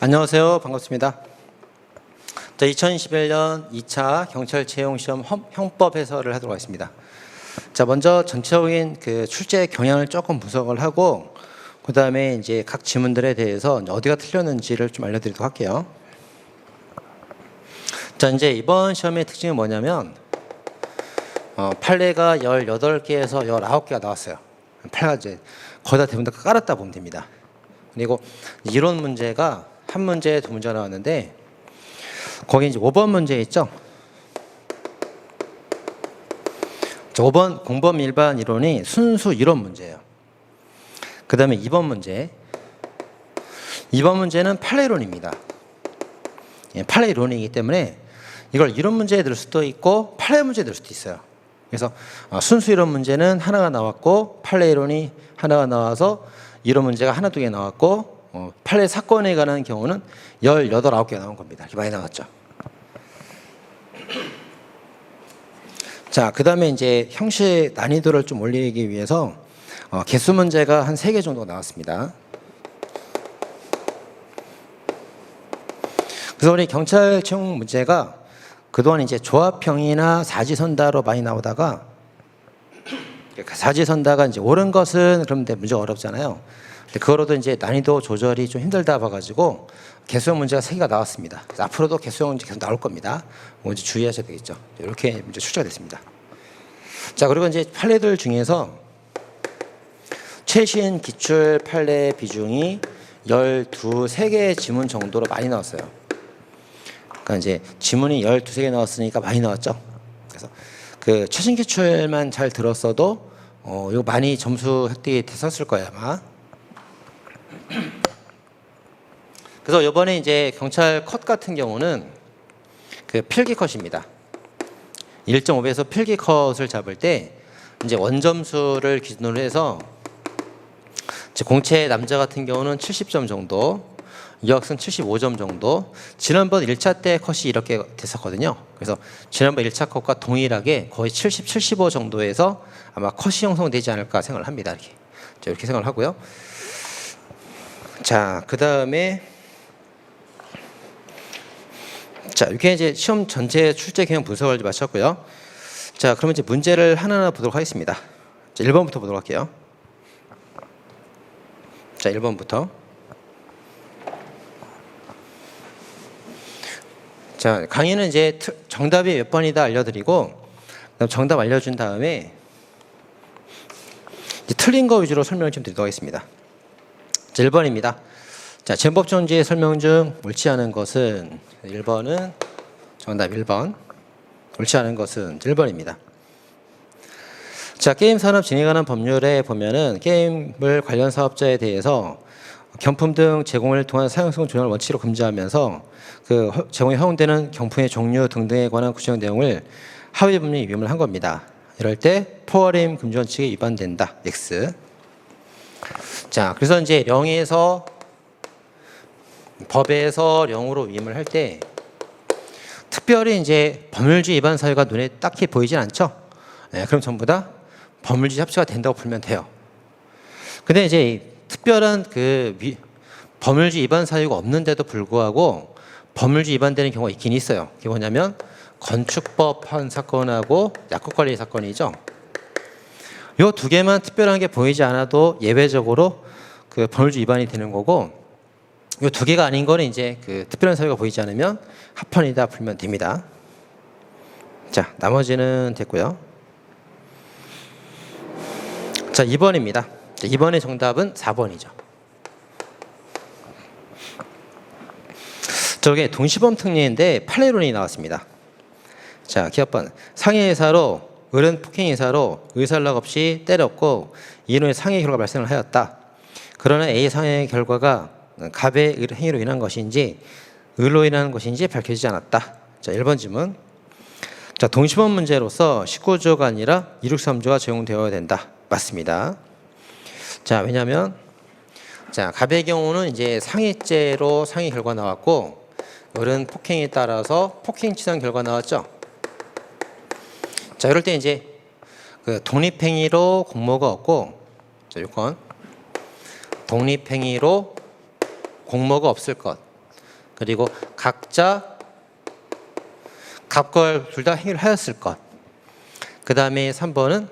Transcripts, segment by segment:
안녕하세요. 반갑습니다. 2021년 2차 경찰 채용시험 형법 해설을 하도록 하겠습니다. 자, 먼저 전체적인 그 출제 경향을 조금 분석을 하고, 그 다음에 이제 각 지문들에 대해서 어디가 틀렸는지를 좀 알려드리도록 할게요. 자, 이제 이번 시험의 특징이 뭐냐면, 판례가 18개에서 19개가 나왔어요. 판례가 이제 거의 다 대부분 다 깔았다 보면 됩니다. 그리고 이론 문제가 한 문제, 두 문제가 나왔는데, 거기 이제 5번 문제 있죠? 5번 공범 일반 이론이 순수 이론 문제예요. 그 다음에 2번 문제. 2번 문제는 판례론입니다. 판례론이기 때문에 이걸 이론 문제에 들 수도 있고 판례 문제에 들 수도 있어요. 그래서 순수 이론 문제는 하나가 나왔고, 판례 이론이 하나가 나와서 이론 문제가 하나, 두 개 나왔고, 판례 사건에 관한 경우는 18, 9개가 나온 겁니다. 이렇게 많이 나왔죠. 자, 그 다음에 이제 형식 난이도를 좀 올리기 위해서 개수 문제가 한 3개 정도 나왔습니다. 그래서 우리 경찰 채용 문제가 그동안 이제 조합형이나 사지선다로 많이 나오다가, 사지선다가 이제 옳은 것은 그런데 문제가 어렵잖아요. 그거로도 이제 난이도 조절이 좀 힘들다 봐가지고 개수형 문제가 3개가 나왔습니다. 그래서 앞으로도 개수형 문제 계속 나올 겁니다. 이제 주의하셔야 되겠죠. 이렇게 문제 출제가 됐습니다. 자, 그리고 이제 판례들 중에서 최신 기출 판례 비중이 3개 지문 정도로 많이 나왔어요. 그러니까 이제 지문이 12개 나왔으니까 많이 나왔죠. 그래서 그 최신 기출만 잘 들었어도 이거 많이 점수 획득이 됐었을 거예요, 아마. 그래서 이번에 이제 경찰 컷 같은 경우는 그 필기 컷입니다. 1.5배에서 필기 컷을 잡을 때 이제 원점수를 기준으로 해서 공채 남자 같은 경우는 70점 정도, 여학생 75점 정도. 지난번 1차 때 컷이 이렇게 됐었거든요. 그래서 지난번 1차 컷과 동일하게 거의 70, 75 정도에서 아마 컷이 형성되지 않을까 생각을 합니다. 이렇게 생각을 하고요. 자, 그 다음에 자, 이렇게 이제 시험 전체 출제 경향 분석을 마쳤고요. 자, 그러면 이제 문제를 하나하나 보도록 하겠습니다. 자, 1번부터 보도록 할게요. 자, 1번부터. 자, 강의는 이제 정답이 몇 번이다 알려드리고, 정답 알려준 다음에 이제 틀린 거 위주로 설명을 좀 드리도록 하겠습니다. 자, 1번입니다. 자, 쟁법정지의 설명 중 옳지 않은 것은 1번은 정답 1번. 옳지 않은 것은 1번입니다. 자, 게임 산업 진행에 관한 법률에 보면은 게임을 관련 사업자에 대해서 경품 등 제공을 통한 사용성 조정을 원칙으로 금지하면서 그 제공이 허용되는 경품의 종류 등등에 관한 구체적 내용을 하위 법률이 위반을 한 겁니다. 이럴 때 포괄임 금지 원칙이 위반된다. X. 자, 그래서 이제 0에서 법에서 0으로 위임을 할 때 특별히 이제 법률주의 위반 사유가 눈에 딱히 보이진 않죠. 네, 그럼 전부 다 법률주의 합치가 된다고 풀면 돼요. 근데 이제 특별한 그 법률주의 위반 사유가 없는데도 불구하고 법률주의 위반되는 경우가 있긴 있어요. 그게 뭐냐면 건축법 한 사건하고 약국관리 사건이죠. 이 두 개만 특별한 게 보이지 않아도 예외적으로 그 법률주의 위반이 되는 거고, 이 두 개가 아닌 거는 이제 그 특별한 사유가 보이지 않으면 합헌이다 풀면 됩니다. 자, 나머지는 됐고요. 자, 2번입니다. 2번의 정답은 4번이죠. 저게 동시범 특례인데 판례론이 나왔습니다. 자, 기업번 상해의사로 을은 폭행의사로 의사연락 없이 때렸고 이로 상해 결과가 발생을 하였다. 그러나 A 상해의 결과가 갑의 행위로 인한 것인지 을로 인한 것인지 밝혀지지 않았다. 자, 1번 질문. 자, 동시범 문제로서 19조가 아니라 263조가 적용되어야 된다. 맞습니다. 자, 왜냐하면 자, 갑의 경우는 이제 상해죄로 상해 결과 나왔고, 을은 폭행에 따라서 폭행치상 결과 나왔죠. 자, 이럴 때 이제 그 독립행위로 공모가 없고, 자, 6번 독립행위로 공모가 없을 것. 그리고 각자 갑과 둘 다 행위를 하였을 것. 그 다음에 3번은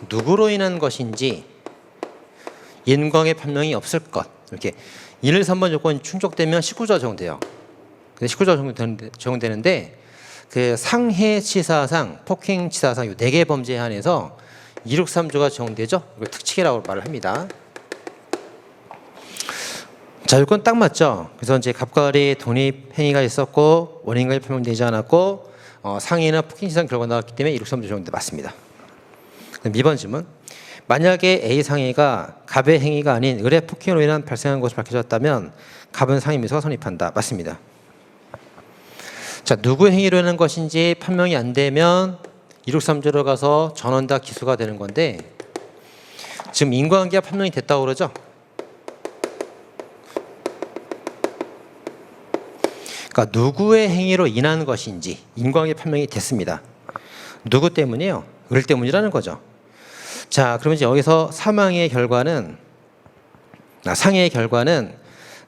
누구로 인한 것인지 인광의 판명이 없을 것. 이렇게 1, 3번 요건이 충족되면 19조가 적용돼요. 근데 19조가 적용되는데 그 상해치사상, 폭행치사상 이 4개 범죄에 한해서 263조가 적용되죠. 이걸 특칙이라고 말을 합니다. 자, 요건 딱 맞죠. 그래서 이제 갑과 을의 독립 행위가 있었고 원인과의 판명되지 않았고 상해나 폭행치사상 결과가 나왔기 때문에 263조 적용돼 맞습니다. 그럼 2번 질문. 만약에 A 상해가 갑의 행위가 아닌 을의 폭행으로 인한 발생한 것을 밝혀졌다면 갑은 상해 미수가 성립한다. 맞습니다. 자, 누구의 행위로 인한 것인지 판명이 안 되면 263조로 가서 전원 다 기수가 되는 건데 지금 인과관계가 판명이 됐다고 그러죠. 그러니까 누구의 행위로 인한 것인지 인과관계 판명이 됐습니다. 누구 때문이에요? 을 때문이라는 거죠. 자, 그러면 이제 여기서 상해의 결과는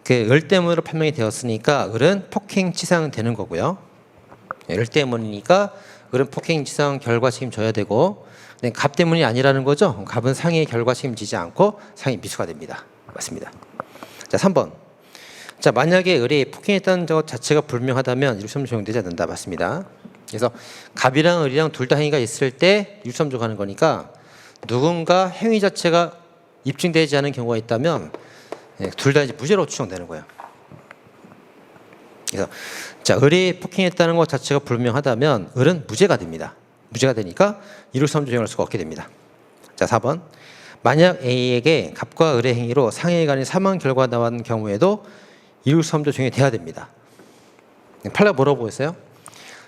그 을 때문으로 판명이 되었으니까 을은 폭행치상 되는 거고요. 을 때문이니까 을은 폭행치상 결과 책임져야 되고 갑 때문이 아니라는 거죠. 갑은 상해의 결과 책임지지 않고 상해 미수가 됩니다. 맞습니다. 자, 3번. 자, 만약에 을이 폭행했다는 것 자체가 불명하다면 263조 적용되지 않는다. 맞습니다. 그래서 갑이랑 을이랑 둘 다 행위가 있을 때 263조 가는 거니까 누군가 행위 자체가 입증되지 않은 경우가 있다면 둘 다 이제 무죄로 추정되는 거예요. 그래서 자, 을이 폭행했다는 것 자체가 불명하다면 을은 무죄가 됩니다. 무죄가 되니까 263조 적용할 수가 없게 됩니다. 자, 4번. 만약 A에게 갑과 을의 행위로 상해에 관한 사망 결과가 나온 경우에도 263조 적용이 돼야 됩니다. 판례가 뭐라고 했어요?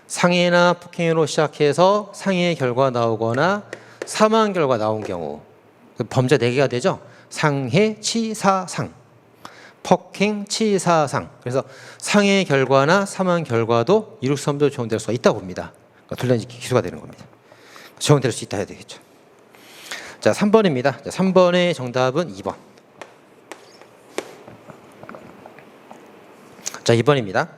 상해나 폭행으로 시작해서 상해의 결과가 나오거나 사망 결과가 나온 경우 범죄 4개가 되죠. 상해, 치사상, 폭행, 치사상. 그래서 상해의 결과나 사망 결과도 263조 적용될 수가 있다고 봅니다. 그러니까 둘 다 기수가 되는 겁니다. 적용될 수 있다 해야 되겠죠. 자, 3번입니다. 자, 3번의 정답은 2번. 자, 2번입니다.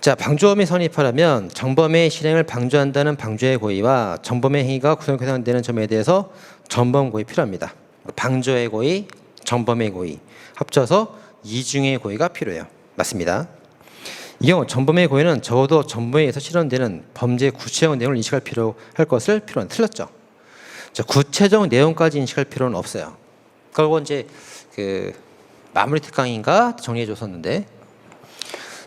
자, 방조범이 성립하려면 정범의 실행을 방조한다는 방조의 고의와 정범의 행위가 구성에 해당되는 점에 대해서 정범 고의 필요합니다. 방조의 고의, 정범의 고의 합쳐서 이중의 고의가 필요해요. 맞습니다. 이 경우 정범의 고의는 적어도 정범에 의해서 실현되는 범죄 구체적 내용을 인식할 필요할 것을 필요는 틀렸죠. 자, 구체적 내용까지 인식할 필요는 없어요. 그리고 이제 그 마무리 특강인가 정리해 줬었는데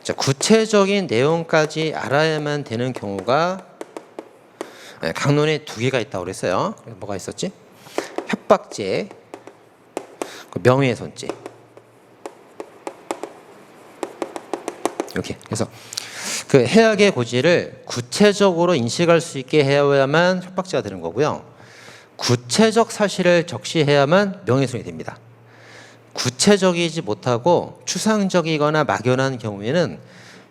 자, 구체적인 내용까지 알아야만 되는 경우가 강론에 2개가 있다고 그랬어요. 뭐가 있었지? 협박죄, 명예훼손죄. 이렇게. 그래서 그 해악의 고지를 구체적으로 인식할 수 있게 해야만 협박죄가 되는 거고요. 구체적 사실을 적시해야만 명예훼손이 됩니다. 구체적이지 못하고 추상적이거나 막연한 경우에는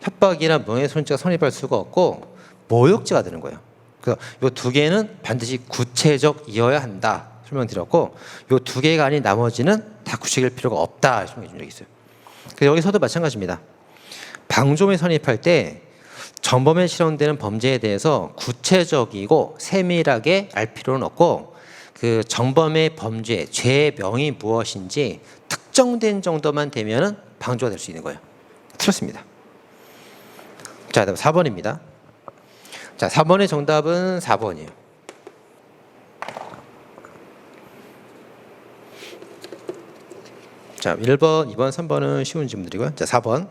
협박이나 명예훼손죄가 성립할 수가 없고 모욕죄가 되는 거예요. 그래서 이 2개는 반드시 구체적이어야 한다 설명드렸고 이 2개가 아닌 나머지는 다 구체적일 필요가 없다 설명해 준 적이 있어요. 그래서 여기서도 마찬가지입니다. 방조범이 성립할 때 정범에 실현되는 범죄에 대해서 구체적이고 세밀하게 알 필요는 없고 그 정범의 범죄, 죄의 명이 무엇인지 특정된 정도만 되면 방조가 될 수 있는 거예요. 틀렸습니다. 자, 다음 4번입니다. 자, 4번의 정답은 4번이에요. 자, 1번, 2번, 3번은 쉬운 질문들이고요. 자, 4번.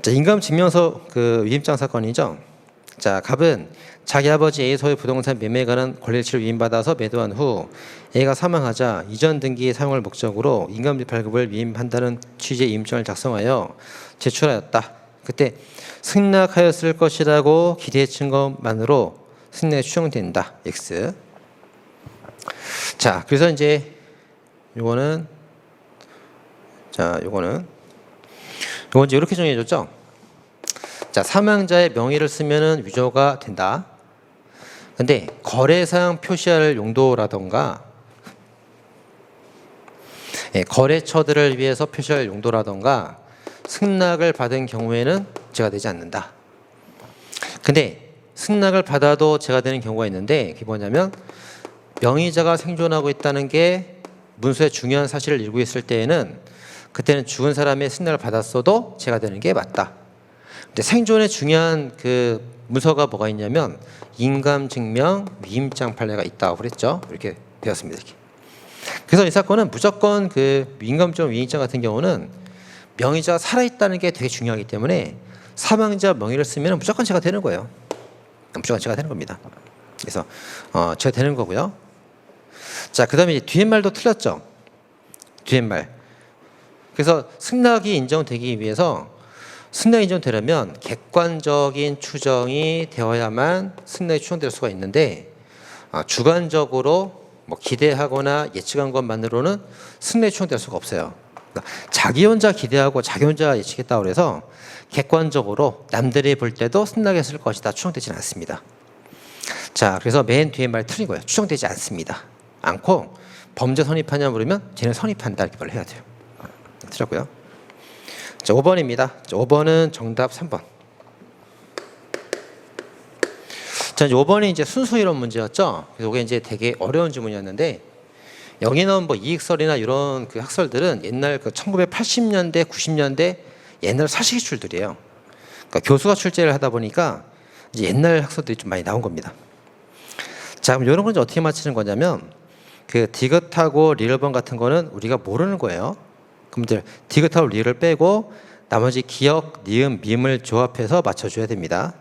자, 인감 증명서 그 위임장 사건이죠. 자, 갑은 자기 아버지 A의 소유 부동산 매매에 관한 권리일치를 위임받아서 매도한 후 A가 사망하자 이전 등기에 사용할 목적으로 인감지 발급을 위임한다는 취지의 위임장을 작성하여 제출하였다. 그때 승낙하였을 것이라고 기대했던 것만으로 승낙이 추정된다. X. 자, 그래서 이제 요거는 요건 이제 이렇게 정해졌죠. 자, 사망자의 명의를 쓰면은 위조가 된다. 근데 거래상 표시할 용도라던가 거래처들을 위해서 표시할 용도라던가 승낙을 받은 경우에는 죄가 되지 않는다. 근데 승낙을 받아도 죄가 되는 경우가 있는데 그게 뭐냐면 명의자가 생존하고 있다는 게 문서의 중요한 사실을 이루고 있을 때에는 그때는 죽은 사람의 승낙을 받았어도 죄가 되는 게 맞다. 근데 생존의 중요한 그 문서가 뭐가 있냐면 인감증명, 위임장 판례가 있다고 그랬죠. 이렇게 되었습니다. 이렇게. 그래서 이 사건은 무조건 그 인감증, 위임장 같은 경우는 명의자가 살아있다는 게 되게 중요하기 때문에 사망자 명의를 쓰면 무조건 죄가 되는 거예요. 무조건 죄가 되는 겁니다. 그래서 죄가 되는 거고요. 자, 그다음에 뒤에 말도 틀렸죠. 뒤에 말. 그래서 승낙이 인정되기 위해서 승낙이 인정되려면 객관적인 추정이 되어야만 승낙이 추정될 수가 있는데 주관적으로 뭐 기대하거나 예측한 것만으로는 승낙이 추정될 수가 없어요. 그러니까 자기 혼자 기대하고 자기 혼자 예측했다고 해서 객관적으로 남들이 볼 때도 승낙했을 것이다 추정되지는 않습니다. 자, 그래서 맨 뒤에 말 틀린 거예요. 추정되지 않습니다. 않고 범죄 선입하냐 물으면 쟤는 선입한다 이렇게 말을 해야 돼요. 틀렸고요. 자, 5번입니다. 자, 5번은 정답 3번. 자, 이제 5번이 이제 순수 이론 문제였죠. 그래서 이게 이제 되게 어려운 질문이었는데 여기는 뭐 이익설이나 이런 그 학설들은 옛날 그 1980년대, 90년대 옛날 사실 기출들이에요. 그러니까 교수가 출제를 하다 보니까 이제 옛날 학설들이 좀 많이 나온 겁니다. 자, 그럼 이런 건 이제 어떻게 맞히는 거냐면 그 디귿하고 리을번 같은 거는 우리가 모르는 거예요. 그럼 이제 디귿하고 리을을 빼고 나머지 기역, 니은, 미음을 조합해서 맞춰줘야 됩니다.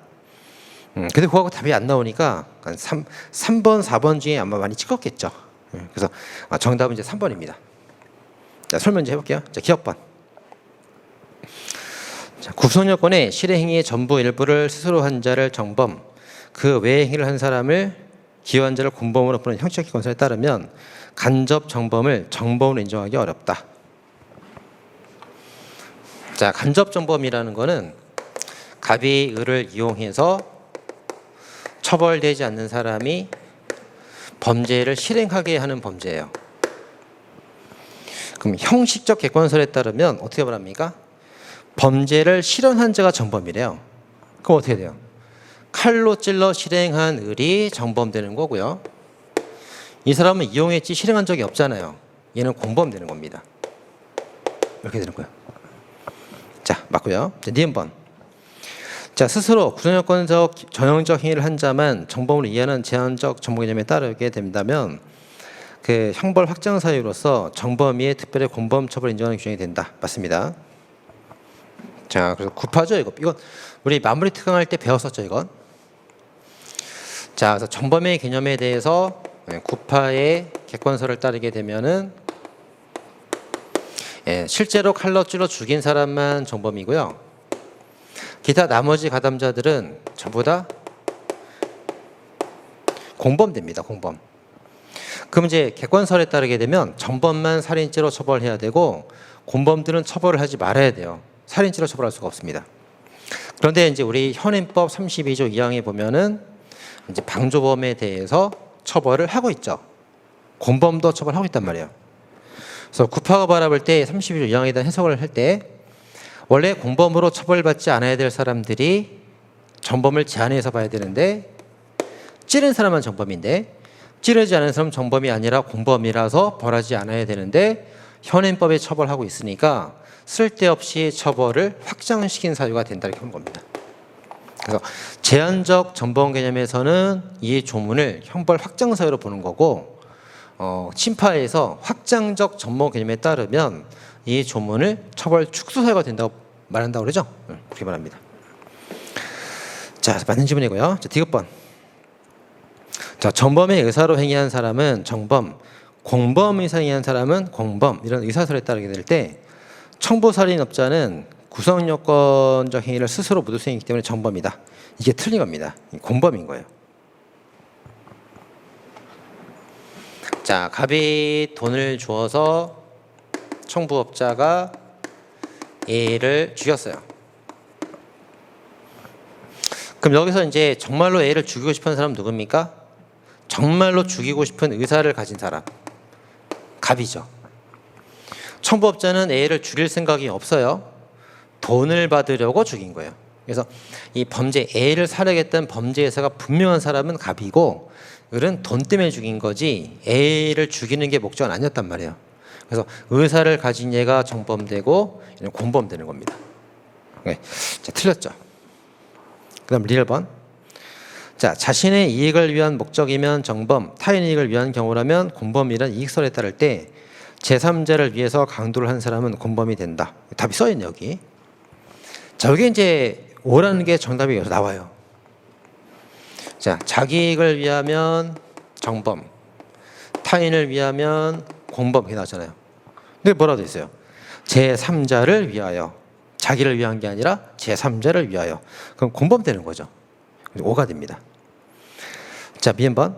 근데 그거하고 답이 안 나오니까 3번, 4번 중에 아마 많이 찍었겠죠. 그래서 정답은 이제 3번입니다. 자, 설명 이제 해볼게요. 자, 기억번. 자, 구성요건의 실행행위의 전부 일부를 스스로 한 자를 정범, 그 외의 행위를 한 사람을 기여한 자를 공범으로 보는 형식적 기관설에 따르면 간접 정범을 정범으로 인정하기 어렵다. 자, 간접 정범이라는 거는 갑이 을을 이용해서 처벌되지 않는 사람이 범죄를 실행하게 하는 범죄예요. 그럼 형식적 객관설에 따르면 어떻게 말합니까? 범죄를 실현한 자가 정범이래요. 그럼 어떻게 돼요? 칼로 찔러 실행한 을이 정범되는 거고요. 이 사람은 이용했지 실행한 적이 없잖아요. 얘는 공범되는 겁니다. 이렇게 되는 거예요. 자, 맞고요. 자, 니은번. 자, 스스로 구성요건적 전형적 행위를 한 자만 정범으로 이해하는 제한적 정범 개념에 따르게 된다면 그 형벌 확장 사유로서 정범위의 특별히 공범 처벌을 인정하는 규정이 된다. 맞습니다. 자, 그래서 구파죠 이거. 이건 우리 마무리 특강할 때 배웠었죠 이건. 자, 그래서 정범의 개념에 대해서 구파의 객관설을 따르게 되면은 실제로 칼로 찔러 죽인 사람만 정범이고요. 기타 나머지 가담자들은 전부 다 공범됩니다. 공범. 그럼 이제 객관설에 따르게 되면 정범만 살인죄로 처벌해야 되고 공범들은 처벌을 하지 말아야 돼요. 살인죄로 처벌할 수가 없습니다. 그런데 이제 우리 현행법 32조 2항에 보면은 이제 방조범에 대해서 처벌을 하고 있죠. 공범도 처벌하고 있단 말이에요. 그래서 구파가 바라볼 때 32조 2항에 대한 해석을 할 때 원래 공범으로 처벌받지 않아야 될 사람들이 정범을 제한해서 봐야 되는데 찌른 사람은 정범인데 찌르지 않은 사람은 정범이 아니라 공범이라서 벌하지 않아야 되는데 현행법에 처벌하고 있으니까 쓸데없이 처벌을 확장시킨 사유가 된다 이렇게 보는 겁니다. 그래서 제한적 정범 개념에서는 이 조문을 형벌 확장 사유로 보는 거고 친파에서 확장적 정범 개념에 따르면 이 조문을 처벌 축소 사유가 된다고 말한다고 그러죠. 그렇게 말합니다. 자, 맞는 질문이고요. 자, 디귿번. 자, 정범의 의사로 행위한 사람은 정범, 공범 의사로 행위한 사람은 공범 이런 의사설에 따르게 될 때 청부살인업자는 구성요건적 행위를 스스로 모두 수행했기 때문에 정범이다. 이게 틀린 겁니다. 공범인 거예요. 자, 갑이 돈을 주어서 청부업자가 A를 죽였어요. 그럼 여기서 이제 정말로 A를 죽이고 싶은 사람은 누굽니까? 정말로 죽이고 싶은 의사를 가진 사람. 갑이죠. 청부업자는 A를 죽일 생각이 없어요. 돈을 받으려고 죽인 거예요. 그래서 이 범죄 A를 살해했던 범죄에서가 분명한 사람은 갑이고 을은 돈 때문에 죽인 거지 A를 죽이는 게 목적은 아니었단 말이에요. 그래서 의사를 가진 얘가 정범되고 얘는 공범되는 겁니다. 네. 자, 틀렸죠. 그다음 리얼 번. 자, 자신의 이익을 위한 목적이면 정범, 타인 이익을 위한 경우라면 공범이란 이익설에 따를 때 제3자를 위해서 강도를 한 사람은 공범이 된다. 답이 써있네 여기. 자, 여기 이제 오라는 게 정답이 여기서 나와요. 자, 자기 이익을 위하면 정범, 타인을 위하면 공범 이렇게 나왔잖아요. 근데 뭐라고 돼 있어요? 제3자를 위하여. 자기를 위한 게 아니라 제3자를 위하여. 그럼 공범 되는 거죠. 5가 됩니다. 자, B번.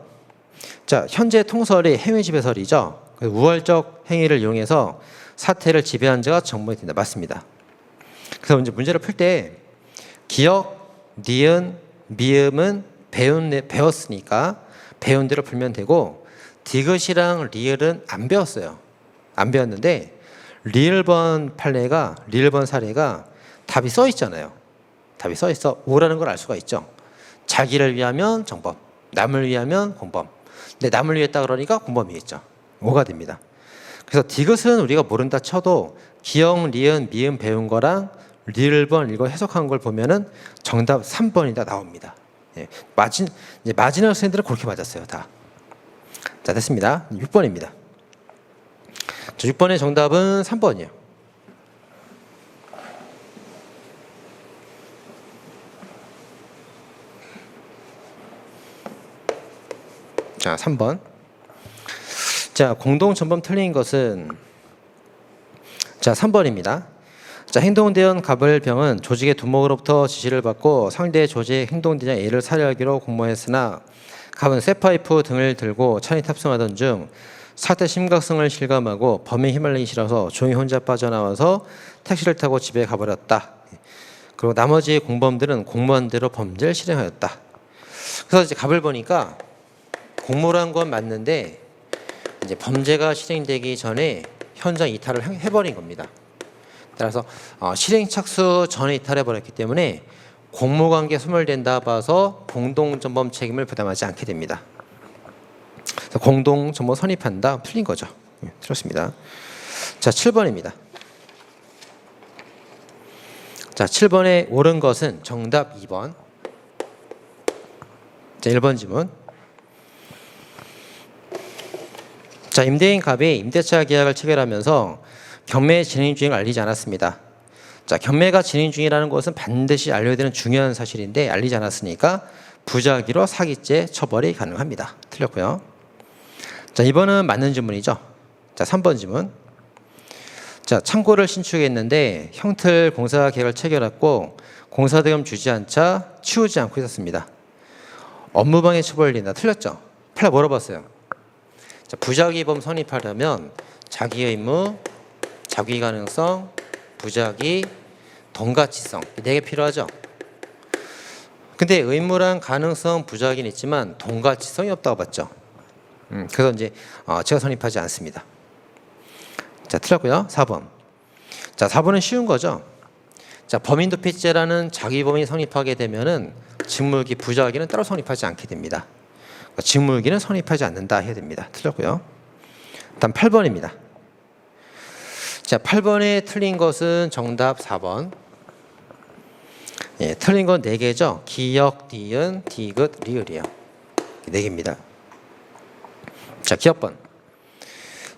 자, 현재 통설이 행위지배설이죠. 우월적 행위를 이용해서 사태를 지배한 자가 정범이 된다. 맞습니다. 그래서 이제 문제를 풀 때 기억, 니은, 미음은 배웠으니까 배운 대로 풀면 되고 디귿이랑 리을은 안 배웠어요. 안 배웠는데 리을번 사례가 답이 써 있잖아요. 답이 써 있어. 오라는 걸 알 수가 있죠. 자기를 위하면 정범, 남을 위하면 공범. 근데 남을 위했다 그러니까 공범이겠죠. 5가 됩니다. 그래서 디귿은 우리가 모른다 쳐도 기억, 리은, 미음 배운 거랑 리을번 이거 해석한 걸 보면은 정답 3번이다 나옵니다. 예, 마지막 학생들은 그렇게 맞았어요 다. 자, 됐습니다. 6번입니다. 자, 6번의 정답은 3번이에요. 자, 3번. 자, 공동전범 틀린 것은 자, 3번입니다. 자, 행동대원 갑을병은 조직의 두목으로부터 지시를 받고 상대 조직 행동대장 A를 살해하기로 공모했으나 갑은 쇠파이프 등을 들고 차에 탑승하던 중 사태 심각성을 실감하고 범에 힘을 내기 싫어서 조용히 혼자 빠져나와서 택시를 타고 집에 가버렸다. 그리고 나머지 공범들은 공모한 대로 범죄를 실행하였다. 그래서 이제 갑을 보니까 공모를 한 건 맞는데 이제 범죄가 실행되기 전에 현장 이탈을 해버린 겁니다. 따라서 실행 착수 전에 이탈해버렸기 때문에 공모관계 소멸된다 봐서 공동전범 책임을 부담하지 않게 됩니다. 공동전범 선입한다 풀린 거죠. 틀렸습니다. 자, 7번입니다. 자, 7번에 옳은 것은 정답 2번. 자, 1번 지문. 자, 임대인 갑이 임대차 계약을 체결하면서 경매 진행 중을 알리지 않았습니다. 자, 경매가 진행 중이라는 것은 반드시 알려야 되는 중요한 사실인데 알리지 않았으니까 부작위로 사기죄 처벌이 가능합니다. 틀렸고요. 자, 이번은 맞는 질문이죠. 자, 3번 질문. 자, 창고를 신축했는데 형틀 공사 계약을 체결했고 공사대금 주지 않자 치우지 않고 있었습니다. 업무방해 처벌된다. 틀렸죠? 팔 물어봤어요. 자, 부작위범 선입하려면 자기 의무, 자기 가능성, 부작위, 동가치성 4개 필요하죠. 근데 의무랑 가능성, 부작위는 있지만 동가치성이 없다고 봤죠. 그래서 이제 제가 선입하지 않습니다. 자, 틀렸고요. 4번. 자, 4번은 쉬운 거죠. 자, 범인도피죄라는 자기범이 성립하게 되면은 직무유기, 부작위는 따로 성립하지 않게 됩니다. 직무유기는 성립하지 않는다 해야 됩니다. 틀렸고요. 다음 8번입니다. 자, 8번에 틀린 것은 정답 4번. 예, 틀린 건 4개죠. 기역, 니은, 디귿, 리을이에요. 4개입니다. 자, 기억번.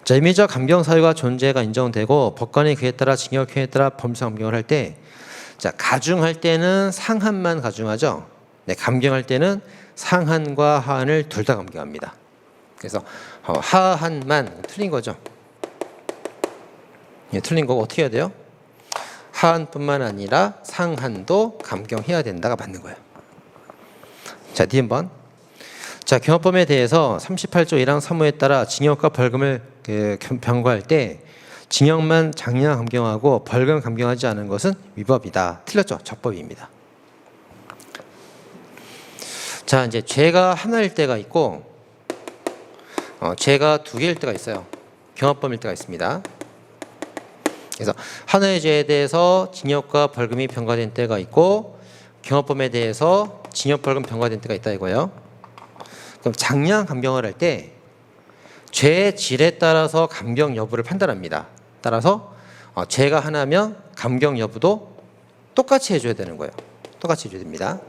자, 임의적 감경 사유가 존재가 인정되고 법관이 그에 따라 징역형에 따라 범죄 감경을 할 때, 자, 가중할 때는 상한만 가중하죠. 네, 감경할 때는 상한과 하한을 둘 다 감경합니다. 그래서 하한만 틀린 거죠. 예, 틀린 거 어떻게 해야 돼요? 하한뿐만 아니라 상한도 감경해야 된다가 맞는 거예요. 자, D번. 자, 경합범에 대해서 38조 1항 3호에 따라 징역과 벌금을 병과할 때 징역만 장량 감경하고 벌금 감경하지 않은 것은 위법이다. 틀렸죠? 적법입니다. 자, 이제 죄가 하나일 때가 있고 죄가 2개일 때가 있어요. 경합범일 때가 있습니다. 그래서 하나의 죄에 대해서 징역과 벌금이 병가된 때가 있고 경합범에 대해서 징역, 벌금 병가된 때가 있다 이거예요. 그럼 장량 감경을 할 때 죄의 질에 따라서 감경 여부를 판단합니다. 따라서 죄가 하나면 감경 여부도 똑같이 해줘야 되는 거예요. 똑같이 해줘야 됩니다.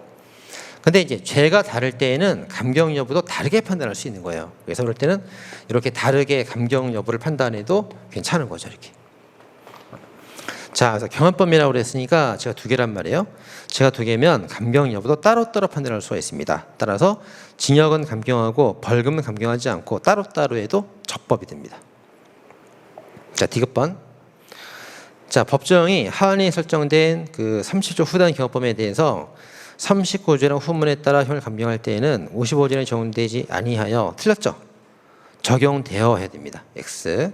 근데 이제 죄가 다를 때에는 감경 여부도 다르게 판단할 수 있는 거예요. 그래서 그럴 때는 이렇게 다르게 감경 여부를 판단해도 괜찮은 거죠, 이렇게. 자, 그래서 경합범이라고 그랬으니까 제가 두 개란 말이에요. 제가 두 개면 감경 여부도 따로따로 판단할 수가 있습니다. 따라서 징역은 감경하고 벌금은 감경하지 않고 따로따로 해도 적법이 됩니다. 자, 디귿번. 자, 법정이 하한이 설정된 그 30조 후단 경합범에 대해서 39조랑 후문에 따라 형을 감경할 때에는 55조에 적용되지 아니하여 틀렸죠. 적용되어 해야 됩니다. X.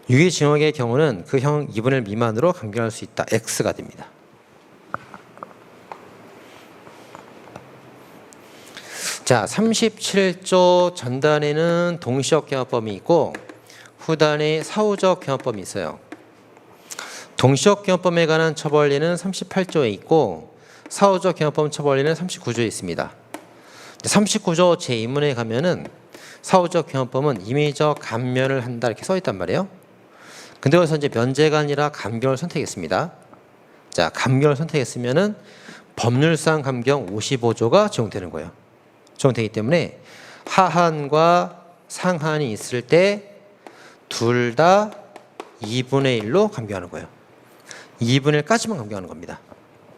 유기징역의 경우는 그 형 2분의 1 미만으로 감경할 수 있다. X가 됩니다. 자, 37조 전단에는 동시적 경합범이 있고 후단에 사후적 경합범이 있어요. 동시적 경합범에 관한 처벌리는 38조에 있고 사후적 경합범 처벌리는 39조에 있습니다. 39조 제2문에 가면은 사후적 경합범은 임의적 감면을 한다 이렇게 써 있단 말이에요. 근데 여기서 이제 면제가 아니라 감경을 선택했습니다. 자, 감경을 선택했으면은 법률상 감경 55조가 적용되는 거예요. 적용되기 때문에 하한과 상한이 있을 때 둘 다 2분의 1로 감경하는 거예요. 2분의 1까지만 감경하는 겁니다.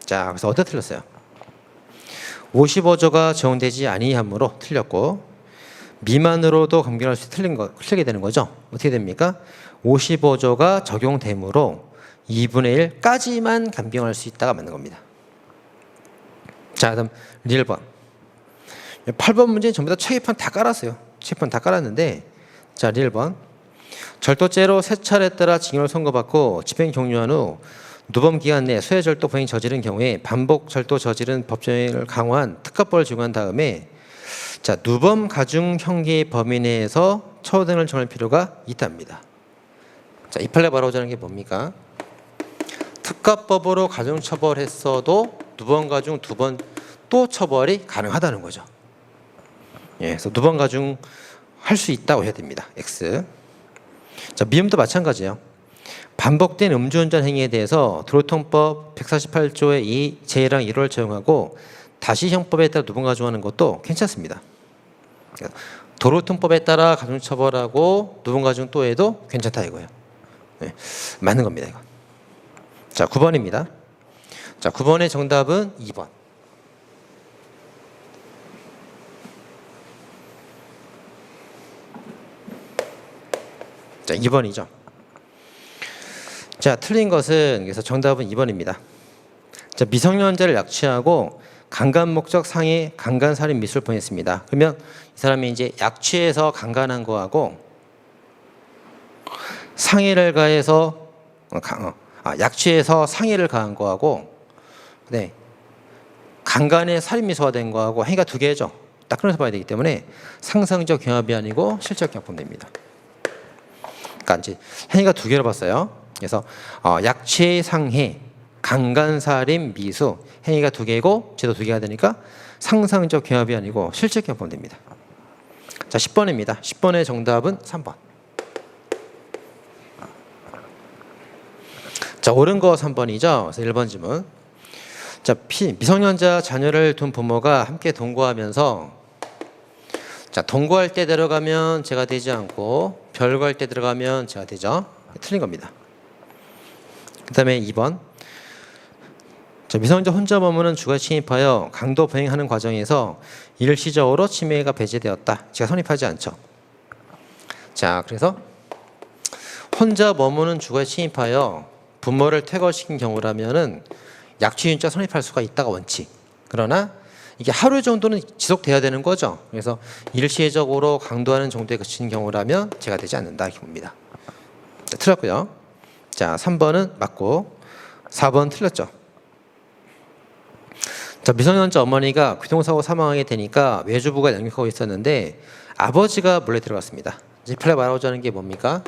자, 그래서 어디다 틀렸어요? 55조가 적용되지 아니하므로 틀렸고 미만으로도 감경할 수 틀리게 되는 거죠. 어떻게 됩니까? 55조가 적용되므로 2분의 1까지만 감경할 수 있다가 맞는 겁니다. 자, 그다음 1번. 8번 문제는 전부 다 체계판 다 깔았어요. 체계판 다 깔았는데 자, 1번. 절도죄로 세 차례 따라 징역을 선고받고 집행 종료한 후 누범 기간 내 소외절도 범행이 저지른 경우에 반복 절도 저지른 법정을 강화한 특가법을 적용한 다음에 자, 누범 가중 형기 범위 내에서 처우 등을 정할 필요가 있답니다. 자, 이 판례 바로 자는 게 뭡니까? 특가법으로 가중 처벌했어도 누범 가중 두 번 또 처벌이 가능하다는 거죠. 예, 그래서 누범 가중 할 수 있다고 해야 됩니다. X. 자, 미음도 마찬가지예요. 반복된 음주운전 행위에 대해서 도로통법 148조의 2 제1항 1호를 적용하고 다시 형법에 따라 누범 가중하는 것도 괜찮습니다. 도로통법에 따라 가중처벌하고 누범 가중 또 해도 괜찮다 이거예요. 네, 맞는 겁니다 이거. 자, 9번입니다. 자, 9번의 정답은 2번. 자, 2번이죠. 자, 틀린 것은 그래서 정답은 2번입니다. 자, 미성년자를 약취하고 강간 목적 상해 강간 살인 미수를 범했습니다. 그러면 이 사람이 이제 약취해서 강간한 거하고 상해를 가해서 약취해서 상해를 가한 거하고 네, 강간에 살인 미수가 된 거하고 행위가 두 개죠. 딱 끊어서 봐야 되기 때문에 상상적 경합이 아니고 실적 경합됩니다. 그러니까 이제 행위가 두 개로 봤어요. 그래서 약취 상해 강간 살인 미수 행위가 두 개고 죄도 두 개가 되니까 상상적 경합이 아니고 실적 경합은 됩니다. 자, 10번입니다. 10번의 정답은 3번. 자, 옳은 거 3번이죠. 그래서 1번 질문. 자, 미성년자 자녀를 둔 부모가 함께 동거하면서 자, 동거할 때 들어가면 죄가 되지 않고 별거할 때 들어가면 죄가 되죠. 틀린 겁니다. 그 다음에 2번. 자, 미성년자 혼자 머무는 주거 침입하여 강도 범행하는 과정에서 일시적으로 침해가 배제되었다. 제가 성립하지 않죠. 자, 그래서 혼자 머무는 주거에 침입하여 부모를 퇴거시킨 경우라면은 약취유죄 성립할 수가 있다가 원칙. 그러나 이게 하루 정도는 지속돼야 되는 거죠. 그래서 일시적으로 강도하는 정도에 그치는 경우라면 죄가 되지 않는다 이렇게 봅니다. 자, 틀렸고요. 자, 3번은 맞고 4번 틀렸죠. 자, 미성년자 어머니가 교통사고 사망하게 되니까 외주부가 양육하고 있었는데 아버지가 몰래 들어갔습니다. 이제 플레 말하고자 하는 게 뭡니까?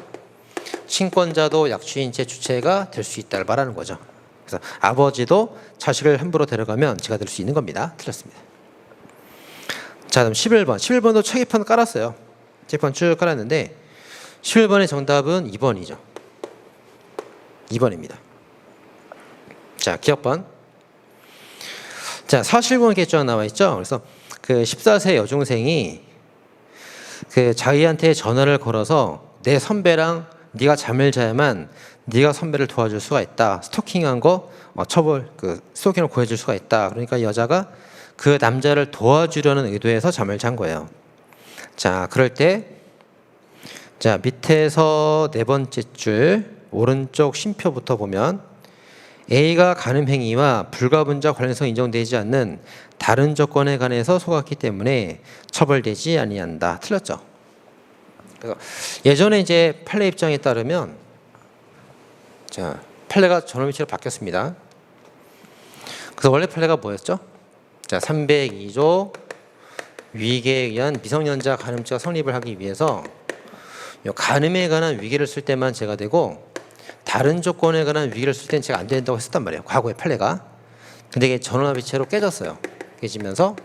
친권자도 약취인체 주체가 될 수 있다를 말하는 거죠. 그래서 아버지도 자식을 함부로 데려가면 죄가 될 수 있는 겁니다. 틀렸습니다. 자, 그럼 11번. 11번도 체계판 깔았어요. 체계판 쭉 깔았는데 11번의 정답은 2번이죠. 2번입니다. 자, 기억번. 자, 사실관 개조가 나와 있죠. 그래서 그 14세 여중생이 그 자기한테 전화를 걸어서 내 선배랑 네가 잠을 자야만 네가 선배를 도와줄 수가 있다. 스토킹한 거 처벌 그 스토킹을 구해줄 수가 있다. 그러니까 여자가 그 남자를 도와주려는 의도에서 잠을 잔 거예요. 자, 그럴 때 자, 밑에서 네 번째 줄 오른쪽 쉼표부터 보면 A가 간음 행위와 불가분자 관련성 인정되지 않는 다른 조건에 관해서 속았기 때문에 처벌되지 아니한다. 틀렸죠. 그래서 예전에 이제 판례 입장에 따르면 자, 판례가 전원위치로 바뀌었습니다. 그래서 원래 판례가 뭐였죠? 자, 302조 위계에 의한 미성년자 간음죄가 성립을 하기 위해서 간음에 관한 위계를 쓸 때만 죄가 되고 다른 조건에 관한 위계를 쓸 때는 죄가 안 된다고 했었단 말이에요. 과거의 판례가. 근데 이게 전원합의체로 깨졌어요. 깨지면서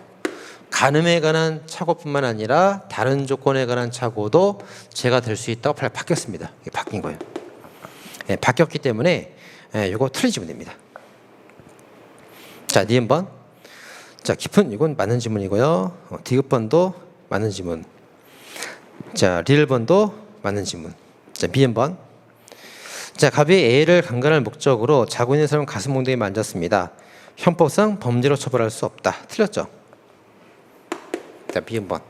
간음에 관한 착오뿐만 아니라 다른 조건에 관한 착오도 죄가 될 수 있다고 판례가 바뀌었습니다. 이게 바뀐 거예요. 예, 바뀌었기 때문에 이거 틀리시면 됩니다. 자, 니은번. 자, 깊은 이건 맞는 지문이고요. 디귿번도 맞는 지문. 자, 리을번도 맞는 지문. 자, 미은번. 자, 갑이 A를 강간할 목적으로 자고 있는 사람 가슴 몽둥이에 만졌습니다. 형법상 범죄로 처벌할 수 없다. 틀렸죠? 자, B번.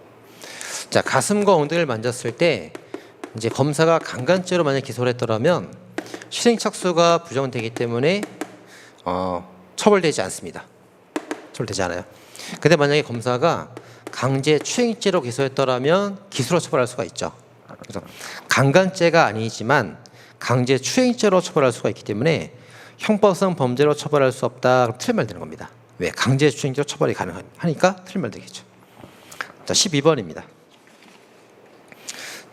자, 가슴과 엉덩이를 만졌을 때 이제 검사가 강간죄로 만약 기소를 했더라면 실행 착수가 부정되기 때문에 처벌되지 않습니다. 처벌되지 않아요. 근데 만약에 검사가 강제 추행죄로 기소했더라면 기수로 처벌할 수가 있죠. 그래서 강간죄가 아니지만 강제 추행죄로 처벌할 수가 있기 때문에 형법상 범죄로 처벌할 수 없다. 그럼 틀린 말 되는 겁니다. 왜? 강제 추행죄로 처벌이 가능하니까 틀린 말 되겠죠. 자, 12번입니다.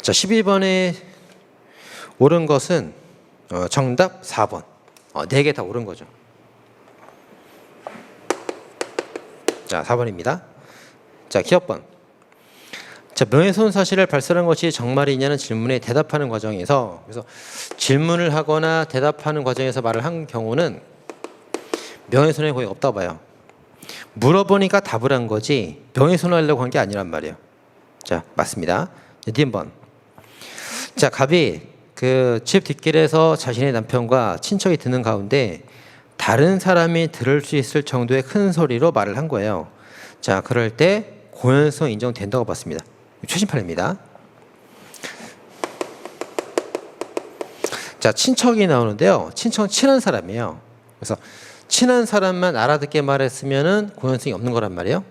자, 12번에 옳은 것은 정답 4번. 4개 다 옳은 거죠. 자, 4번입니다. 자, 기억번. 자, 명예훼손 사실을 발설한 것이 정말이냐는 질문에 대답하는 과정에서 그래서 질문을 하거나 대답하는 과정에서 말을 한 경우는 명예훼손이 거의 없다고 봐요. 물어보니까 답을 한 거지 명예훼손을 하려고 한 게 아니란 말이에요. 자, 맞습니다. D번. 자, 갑이 그 집 뒷길에서 자신의 남편과 친척이 듣는 가운데 다른 사람이 들을 수 있을 정도의 큰 소리로 말을 한 거예요. 자, 그럴 때 고연성 인정된다고 봤습니다. 최신 판례입니다. 자, 친척이 나오는데요. 친척은 친한 사람이에요. 그래서 친한 사람만 알아듣게 말했으면은 고연성이 없는 거란 말이에요.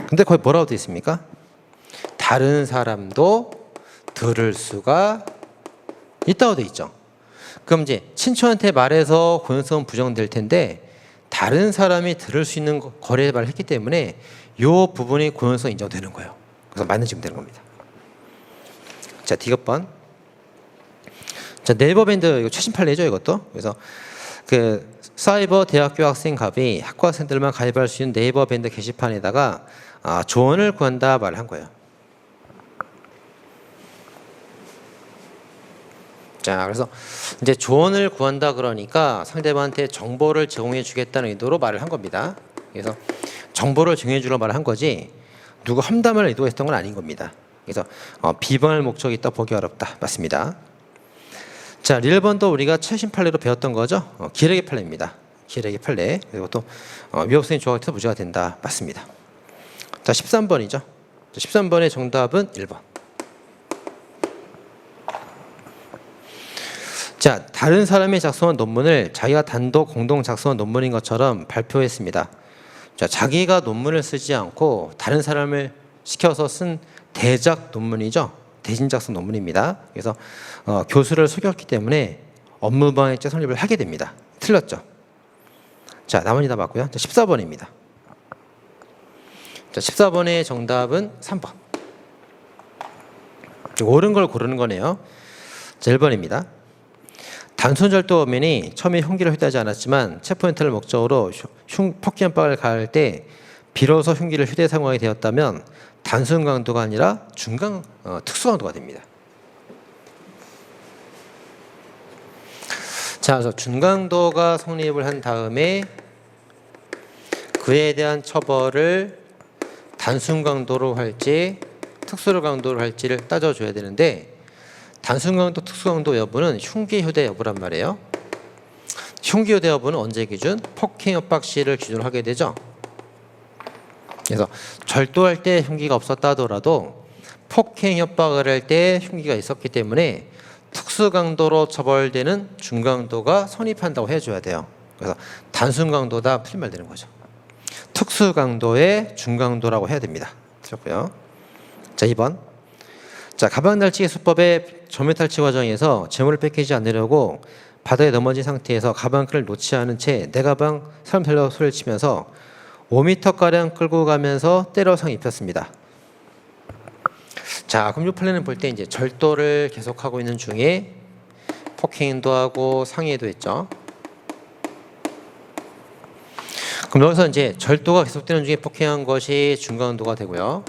근데 거기 뭐라고 되어 있습니까? 다른 사람도 들을 수가 있다고 되어 있죠. 그럼 이제 친척한테 말해서 고연성은 부정될 텐데 다른 사람이 들을 수 있는 거리에 말을 했기 때문에 이 부분이 고연성 인정되는 거예요. 그래서 맞는 지금 되는 겁니다. 자, 디귿번. 자, 네이버밴드 이거 최신 판례죠, 이것도. 그래서 그 사이버 대학교 학생 갑이 학과 학생들만 가입할 수 있는 네이버밴드 게시판에다가 조언을 구한다 말을 한 거예요. 자, 그래서 이제 조언을 구한다 그러니까 상대방한테 정보를 제공해 주겠다는 의도로 말을 한 겁니다. 그래서 정보를 제공해 주려 말을 한 거지 누구 험담을 의도했던 건 아닌 겁니다. 그래서 비방할 목적이 있다 보기 어렵다. 맞습니다. 자, 리을번도 우리가 최신 판례로 배웠던 거죠. 기레기 판례입니다. 기레기 판례. 그리고 또 위법성이 조각돼서 무죄가 된다. 맞습니다. 자, 13번이죠. 13번의 정답은 1번. 자, 다른 사람이 작성한 논문을 자기가 단독 공동 작성한 논문인 것처럼 발표했습니다. 자, 자기가 논문을 쓰지 않고 다른 사람을 시켜서 쓴 대작 논문이죠. 대신 작성 논문입니다. 그래서 교수를 속였기 때문에 업무방해죄 성립을 하게 됩니다. 틀렸죠. 자, 나머지 다 맞고요. 자, 14번입니다. 자, 14번의 정답은 3번. 옳은 걸 고르는 거네요. 자, 1번입니다. 단순 절도 범인이 처음에 흉기를 휴대하지 않았지만 체포인트를 목적으로 폭행 협박을 가할 때 비로소 흉기를 휴대 상황이 되었다면 단순 강도가 아니라 특수 강도가 됩니다. 자, 그래서 준강도가 성립을 한 다음에 그에 대한 처벌을 단순 강도로 할지 특수 강도로 할지를 따져줘야 되는데, 단순 강도, 특수 강도 여부는 흉기 휴대 여부란 말이에요. 흉기 휴대 여부는 언제 기준? 폭행 협박 시를 기준으로 하게 되죠. 그래서 절도할 때 흉기가 없었다 하더라도 폭행 협박을 할 때 흉기가 있었기 때문에 특수 강도로 처벌되는 중강도가 성립한다고 해줘야 돼요. 그래서 단순 강도다 틀린 말 되는 거죠. 특수 강도의 중강도라고 해야 됩니다. 틀렸고요. 자, 2번. 자, 가방 달치기 수법의 점유 탈취 과정에서 재물을 뺏기지 않으려고 바다에 넘어진 상태에서 가방끈을 놓지 않은 채 내 가방 사람 살려 소리를 치면서 5m가량 끌고 가면서 때려 상 입혔습니다. 자, 그럼 이 판례는 볼 때 이제 절도를 계속하고 있는 중에 폭행도 하고 상해도 했죠. 그럼 여기서 이제 절도가 계속되는 중에 폭행한 것이 중강도가 되고요.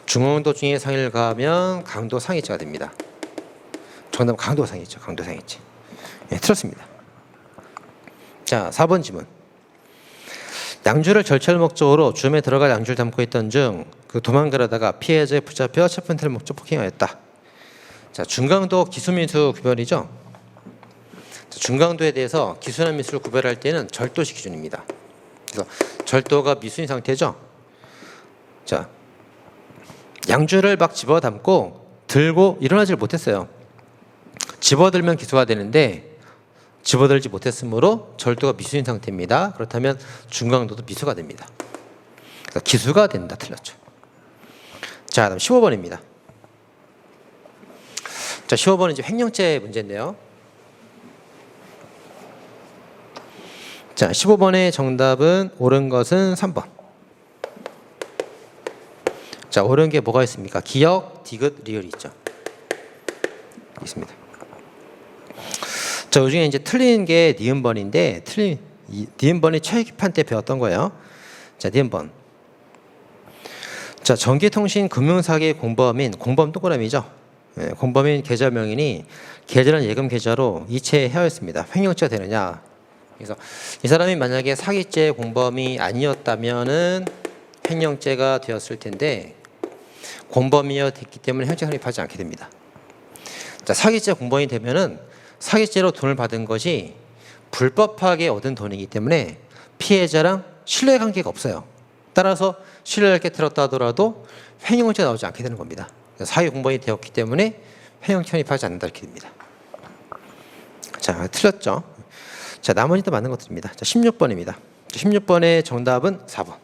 중강도 중에 상해를 가하면 강도 상해죄가 됩니다. 정답은 강도 상해죄, 강도 상해죄. 네, 틀렸습니다. 자, 4번 지문. 양주를 절취할 목적으로 주점에 들어갈 양주를 담고 있던 중 그 도망가려다가 피해자에 붙잡혀 체포인트를 목적 폭행하였다. 자, 중강도 기수미수 구별이죠. 자, 중강도에 대해서 기수나 미수를 구별할 때는 절도시 기준입니다. 그래서 절도가 미수인 상태죠. 자, 양주를 막 집어 담고 들고 일어나질 못했어요. 집어들면 기수가 되는데 집어들지 못했으므로 절도가 미수인 상태입니다. 그렇다면 중강도도 미수가 됩니다. 그래서 기수가 된다. 틀렸죠. 자, 다음 15번입니다. 자, 15번은 이제 횡령죄 문제인데요. 자, 15번의 정답은 옳은 것은 3번. 자, 옳은 게 뭐가 있습니까? 기역, 디귿, 리을이 있죠. 있습니다. 자, 이 중에 이제 틀린 게 니은번인데, 니은번이 체육판 때 배웠던 거예요. 자, 니은번. 자, 전기통신 금융사기 공범인, 공범 동그라미죠. 네, 공범인 계좌명인이 계좌는 예금 계좌로 이체 헤어했습니다. 횡령죄가 되느냐? 그래서 이 사람이 만약에 사기죄 공범이 아니었다면은 횡령죄가 되었을 텐데 공범이었기 때문에 횡령죄 성립하지 않게 됩니다. 자, 사기죄 공범이 되면은 사기죄로 돈을 받은 것이 불법하게 얻은 돈이기 때문에 피해자랑 신뢰관계가 없어요. 따라서 신뢰를 깨뜨렸다 하더라도 횡령죄가 나오지 않게 되는 겁니다. 사기 공범이 되었기 때문에 횡령죄 성립하지 않는다 이렇게 됩니다. 자, 틀렸죠. 자, 나머지도 맞는 것들입니다. 자, 16번입니다. 16번의 정답은 4번.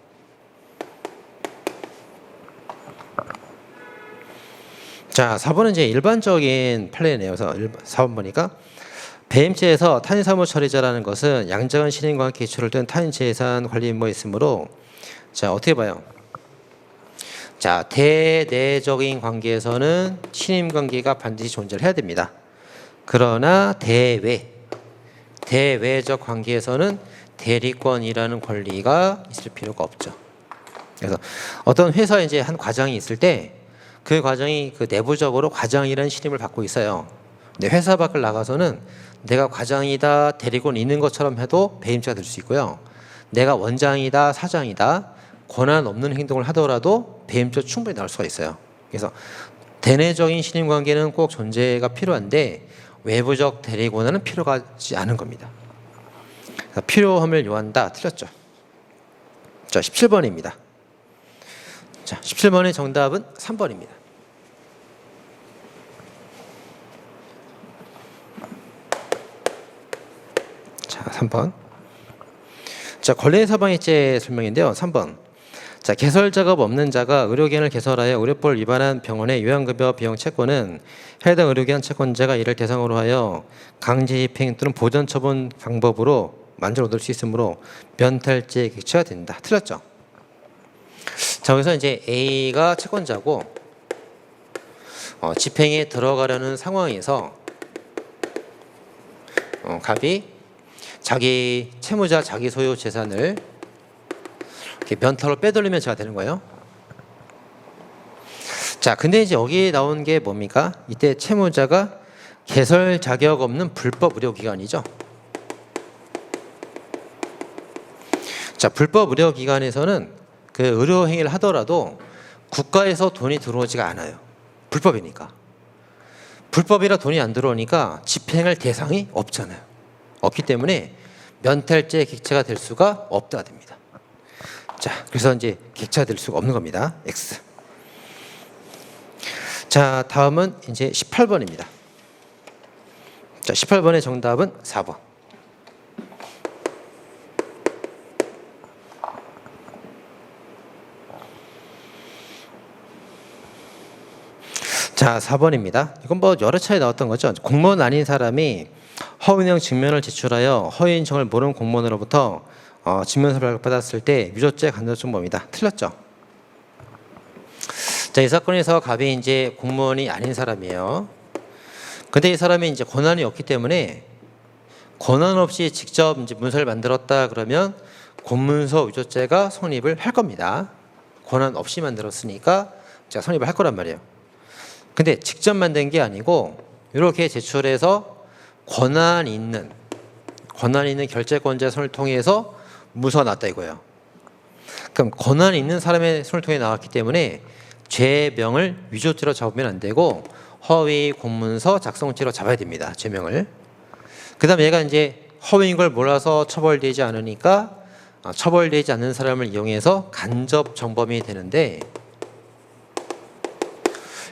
자, 4번은 이제 일반적인 판례네요. 그래서 4번 보니까 배임죄에서 타인사무 처리자라는 것은 양장한 신인과 함께 기초를 둔 타인재산 관리 임무가 있으므로, 자, 어떻게 봐요? 자, 대내적인 관계에서는 신임 관계가 반드시 존재를 해야 됩니다. 그러나 대외적 관계에서는 대리권이라는 권리가 있을 필요가 없죠. 그래서 어떤 회사에 이제 한 과장이 있을 때 그 과장이 그 내부적으로 과장이라는 신임을 받고 있어요. 근데 회사 밖을 나가서는 내가 과장이다, 대리권 있는 것처럼 해도 배임죄가 될 수 있고요. 내가 원장이다, 사장이다, 권한 없는 행동을 하더라도 배임죄 충분히 나올 수가 있어요. 그래서 대내적인 신임 관계는 꼭 존재가 필요한데 외부적 대리 권한은 필요하지 않은 겁니다. 필요함을 요한다. 틀렸죠. 자, 17번입니다. 자, 17번의 정답은 3번입니다. 자, 3번. 자, 권리사방해죄 설명인데요. 3번. 자, 개설 작업 없는 자가 의료기관을 개설하여 의료법을 위반한 병원의 요양급여 비용 채권은 해당 의료기관 채권자가 이를 대상으로 하여 강제집행 또는 보전처분 방법으로 만족을 얻을 수 있으므로 면탈죄의 객체가 된다. 틀렸죠? 자, 여기서 이제 A가 채권자고 집행에 들어가려는 상황에서 갑이 자기 채무자 자기 소유 재산을 이렇게 면탈로 빼돌리면 제가 되는 거예요. 자, 근데 이제 여기에 나온 게 뭡니까? 이때 채무자가 개설 자격 없는 불법 의료기관이죠. 자, 불법 의료기관에서는 그 의료 행위를 하더라도 국가에서 돈이 들어오지가 않아요. 불법이니까. 불법이라 돈이 안 들어오니까 집행할 대상이 없잖아요. 없기 때문에 면탈죄 객체가 될 수가 없다 됩니다. 자, 그래서 이제 객체될 수가 없는 겁니다. X. 자, 다음은 이제 18번입니다. 자, 18번의 정답은 4번. 자, 4번입니다. 이건 뭐 여러 차례 나왔던 거죠. 공무원 아닌 사람이 허위인형 증명을 제출하여 허위 인정을 모르는 공무원으로부터 증명서 발급받았을 때 유조죄 간접정범이다. 틀렸죠? 자, 이 사건에서 갑이 이제 공무원이 아닌 사람이에요. 근데 이 사람이 이제 권한이 없기 때문에 권한 없이 직접 이제 문서를 만들었다 그러면 공문서 위조죄가 성립을 할 겁니다. 권한 없이 만들었으니까 제가 성립을 할 거란 말이에요. 근데 직접 만든 게 아니고 이렇게 제출해서 권한 있는 결재권자의 손을 통해서 문서가 났다 이거예요. 그럼 권한 있는 사람의 손을 통해 나왔기 때문에 죄명을 위조죄로 잡으면 안 되고 허위 공문서 작성죄로 잡아야 됩니다. 죄명을. 그다음 얘가 이제 허위인 걸 몰라서 처벌되지 않으니까 처벌되지 않는 사람을 이용해서 간접 정범이 되는데,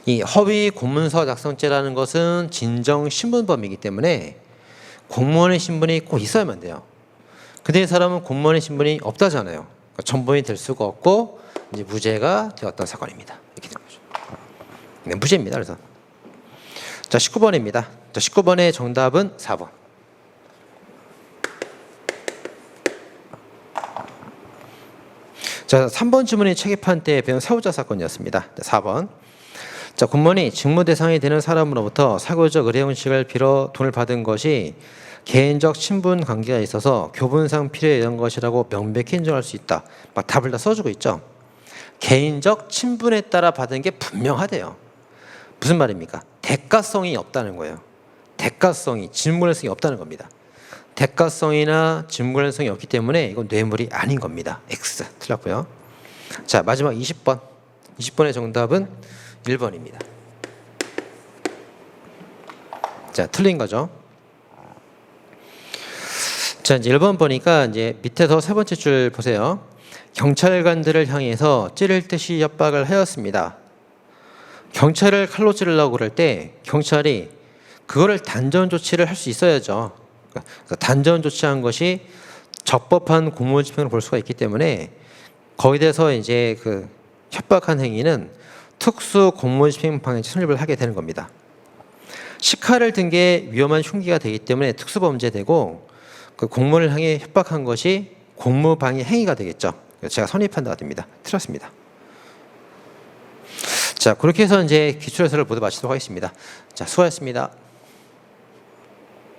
이 허위 공문서 작성죄라는 것은 진정 신분범이기 때문에 공무원의 신분이 꼭 있어야만 돼요. 근데 이 사람은 공무원의 신분이 없다잖아요. 그러니까 전범이 될 수가 없고 이제 무죄가 되었던 사건입니다. 이렇게 된 거죠. 네, 무죄입니다. 그래서 자, 19번입니다. 자, 19번의 정답은 4번. 자, 3번 지문이 체계판 때 배운 사후자 사건이었습니다. 4번. 자, 공무원이 직무 대상이 되는 사람으로부터 사교적 의뢰 형식을 빌어 돈을 받은 것이 개인적 친분 관계가 있어서 교분상 필요에 의한 것이라고 명백히 인정할 수 있다. 막 답을 다 써주고 있죠. 개인적 친분에 따라 받은 게 분명하대요. 무슨 말입니까? 대가성이 없다는 거예요. 대가성이, 직무관련성이 없다는 겁니다. 대가성이나 직무관련성이 없기 때문에 이건 뇌물이 아닌 겁니다. X. 틀렸고요. 자, 마지막 20번. 20번의 정답은 1번입니다. 자, 틀린 거죠. 자, 이제 1번 보니까 이제 밑에서 세 번째 줄 보세요. 경찰관들을 향해서 찌를 듯이 협박을 하였습니다. 경찰을 칼로 찌르려고 그럴 때 경찰이 그거를 단전 조치를 할 수 있어야죠. 그러니까 단전 조치한 것이 적법한 공무원 집행으로 볼 수가 있기 때문에 거기에 대해서 이제 그 협박한 행위는 특수 공무원 집행 방해죄 성립을 하게 되는 겁니다. 식칼을 든 게 위험한 흉기가 되기 때문에 특수범죄되고 그 공무원을 향해 협박한 것이 공무방해 행위가 되겠죠. 제가 성립한다가 됩니다. 틀렸습니다. 자, 그렇게 해서 이제 기출해설을 모두 마치도록 하겠습니다. 자, 수고하셨습니다.